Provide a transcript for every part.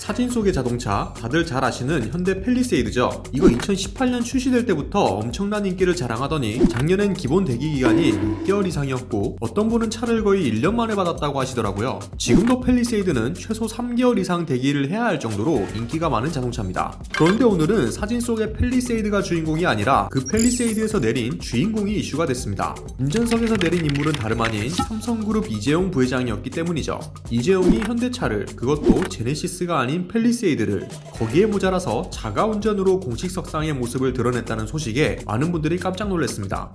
사진 속의 자동차, 다들 잘 아시는 현대 팰리세이드죠. 이거 2018년 출시될 때부터 엄청난 인기를 자랑하더니 작년엔 기본 대기 기간이 6개월 이상이었고 어떤 분은 차를 거의 1년 만에 받았다고 하시더라고요. 지금도 팰리세이드는 최소 3개월 이상 대기를 해야 할 정도로 인기가 많은 자동차입니다. 그런데 오늘은 사진 속의 팰리세이드가 주인공이 아니라 그 팰리세이드에서 내린 주인공이 이슈가 됐습니다. 운전석에서 내린 인물은 다름 아닌 삼성그룹 이재용 부회장이었기 때문이죠. 이재용이 현대차를, 그것도 제네시스가 아닌 팰리세이드를, 거기에 모자라서 자가 운전으로 공식 석상의 모습을 드러냈다는 소식에 많은 분들이 깜짝 놀랐습니다.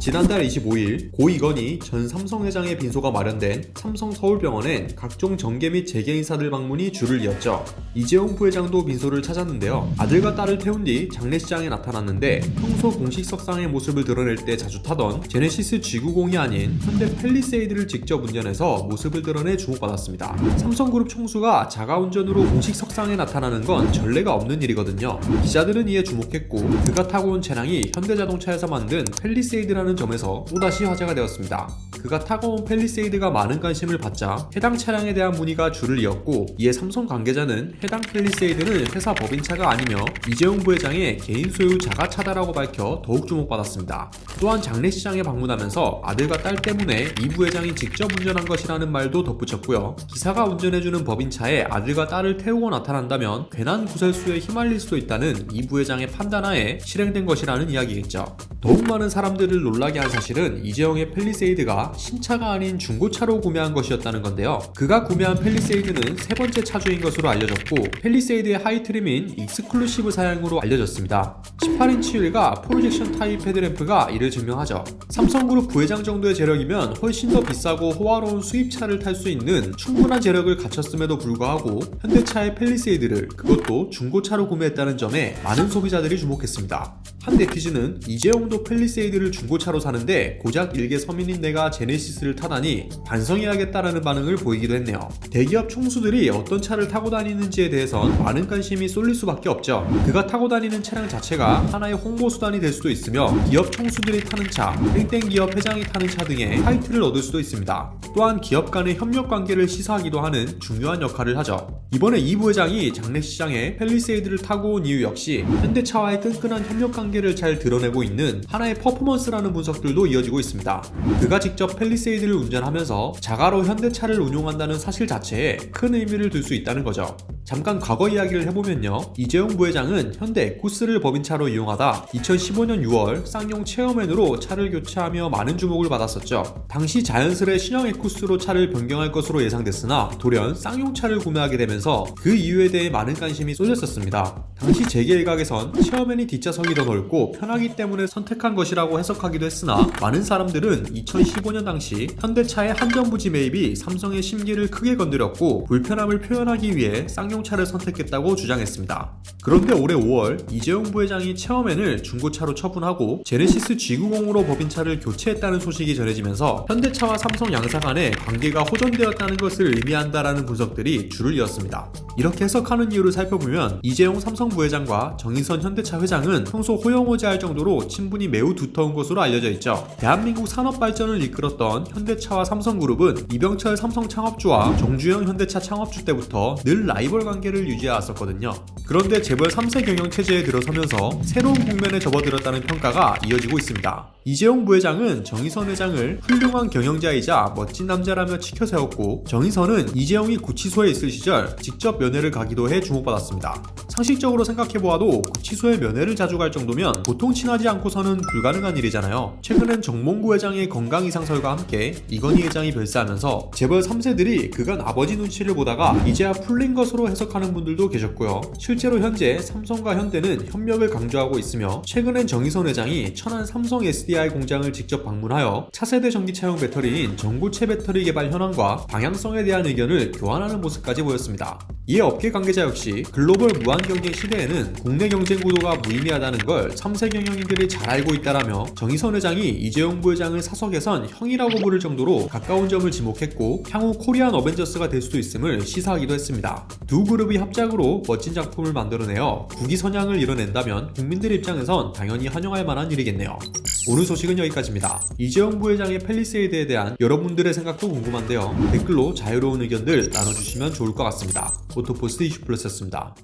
지난달 25일 고 이건희 전 삼성회장의 빈소가 마련된 삼성서울병원엔 각종 정계 및 재계 인사들 방문이 줄을 이었죠. 이재용 부회장도 빈소를 찾았는데요. 아들과 딸을 태운 뒤 장례식장에 나타났는데 평소 공식 석상의 모습을 드러낼 때 자주 타던 제네시스 G90이 아닌 현대 팰리세이드를 직접 운전해서 모습을 드러내 주목받았습니다. 삼성그룹 총수가 자가운전으로 공식 석상에 나타나는 건 전례가 없는 일이거든요. 기자들은 이에 주목했고 그가 타고 온 차량이 현대자동차에서 만든 팰리세이드라는 점에서 또다시 화제가 되었습니다. 그가 타고 온 팰리세이드가 많은 관심을 받자 해당 차량에 대한 문의가 줄을 이었고, 이에 삼성 관계자는 해당 팰리세이드는 회사 법인차가 아니며 이재용 부회장의 개인 소유 자가차다라고 밝혀 더욱 주목받았습니다. 또한 장례식장에 방문하면서 아들과 딸 때문에 이 부회장이 직접 운전한 것이라는 말도 덧붙였고요. 기사가 운전해주는 법인차에 아들과 딸을 태우고 나타난다면 괜한 구설수에 휘말릴 수도 있다는 이 부회장의 판단하에 실행된 것이라는 이야기겠죠. 더욱 많은 사람들을 놀라게 한 사실은 이재용의 팰리세이드가 신차가 아닌 중고차로 구매한 것이었다는 건데요. 그가 구매한 팰리세이드는 세 번째 차주인 것으로 알려졌고 팰리세이드의 하이트림인 익스클루시브 사양으로 알려졌습니다. 18인치 휠과 프로젝션 타입 헤드램프가 이를 증명하죠. 삼성그룹 부회장 정도의 재력이면 훨씬 더 비싸고 호화로운 수입차를 탈 수 있는 충분한 재력을 갖췄음에도 불구하고 현대차의 팰리세이드를, 그것도 중고차로 구매했다는 점에 많은 소비자들이 주목했습니다. 한 네티즌은 이재용도 팰리세이드를 중고차로 사는데 고작 일개 서민인 내가 제네시스를 타다니 반성해야겠다라는 반응을 보이기도 했네요. 대기업 총수들이 어떤 차를 타고 다니는지에 대해선 많은 관심이 쏠릴 수밖에 없죠. 그가 타고 다니는 차량 자체가 하나의 홍보 수단이 될 수도 있으며 기업 총수들이 타는 차, 땡땡 기업 회장이 타는 차 등의 타이틀을 얻을 수도 있습니다. 또한 기업 간의 협력 관계를 시사하기도 하는 중요한 역할을 하죠. 이번에 이 부회장이 장례식장에 팰리세이드를 타고 온 이유 역시 현대차와의 끈끈한 협력 관계를 잘 드러내고 있는 하나의 퍼포먼스라는 분석들도 이어지고 있습니다. 그가 직접 팰리세이드를 운전하면서 자가로 현대차를 운용한다는 사실 자체에 큰 의미를 둘 수 있다는 거죠. 잠깐 과거 이야기를 해보면요. 이재용 부회장은 현대 에쿠스를 법인차로 이용하다 2015년 6월 쌍용 체어맨으로 차를 교체하며 많은 주목을 받았었죠. 당시 자연스레 신형 에쿠스로 차를 변경할 것으로 예상됐으나 돌연 쌍용차를 구매하게 되면서 그 이유에 대해 많은 관심이 쏠렸었습니다. 당시 재계 일각에선 체어맨이 뒷좌석이 더 넓고 편하기 때문에 선택한 것이라고 해석하기도 했으나 많은 사람들은 2015년 당시 현대차의 한전부지 매입이 삼성의 심기를 크게 건드렸고 불편함을 표현하기 위해 쌍용차를 선택했다고 주장했습니다. 그런데 올해 5월 이재용 부회장이 체어맨을 중고차로 처분하고 제네시스 G90으로 법인차를 교체했다는 소식이 전해지면서 현대차와 삼성 양사 간의 관계가 호전되었다는 것을 의미한다라는 분석들이 줄을 이었습니다. 이렇게 해석하는 이유를 살펴보면 이재용 삼성 부회장과 정의선 현대차 회장은 평소 호영호재할 정도로 친분이 매우 두터운 것으로 알려져 있죠. 대한민국 산업 발전을 이끌었던 현대차와 삼성그룹은 이병철 삼성 창업주와 정주영 현대차 창업주 때부터 늘 라이벌 관계를 유지해왔었거든요. 그런데 재벌 3세 경영 체제에 들어서면서 새로운 국면에 접어들었다는 평가가 이어지고 있습니다. 이재용 부회장은 정의선 회장을 훌륭한 경영자이자 멋진 남자라며 치켜세웠고, 정의선은 이재용이 구치소에 있을 시절 직접 면회를 가기도 해 주목받았습니다. 상식적으로 생각해보아도 구치소에 면회를 자주 갈 정도면 보통 친하지 않고서는 불가능한 일이잖아요. 최근엔 정몽구 회장의 건강 이상설과 함께 이건희 회장이 별세하면서 재벌 3세들이 그간 아버지 눈치를 보다가 이제야 풀린 것으로 해석하는 분들도 계셨고요. 실제로 현재 삼성과 현대는 협력을 강조하고 있으며 최근엔 정의선 회장이 천안 삼성 SDI 공장을 직접 방문하여 차세대 전기차용 배터리인 전고체 배터리 개발 현황과 방향성에 대한 의견을 교환하는 모습까지 보였습니다. 이에 업계 관계자 역시 글로벌 무한 경쟁 시대에는 국내 경쟁 구도가 무의미하다는 걸 3세 경영인들이 잘 알고 있다라며 정의선 회장이 이재용 부회장을 사석에선 형이라고 부를 정도로 가까운 점을 지목했고 향후 코리안 어벤져스가 될 수도 있음을 시사하기도 했습니다. 두 그룹이 합작으로 멋진 작품을 만들어내어 국위 선양을 이뤄낸다면 국민들 입장에선 당연히 환영할 만한 일이겠네요. 오늘 소식은 여기까지입니다. 이재용 부회장의 팰리세이드에 대한 여러분들의 생각도 궁금한데요. 댓글로 자유로운 의견들 나눠주시면 좋을 것 같습니다. 오토포스트 이슈플러스였습니다.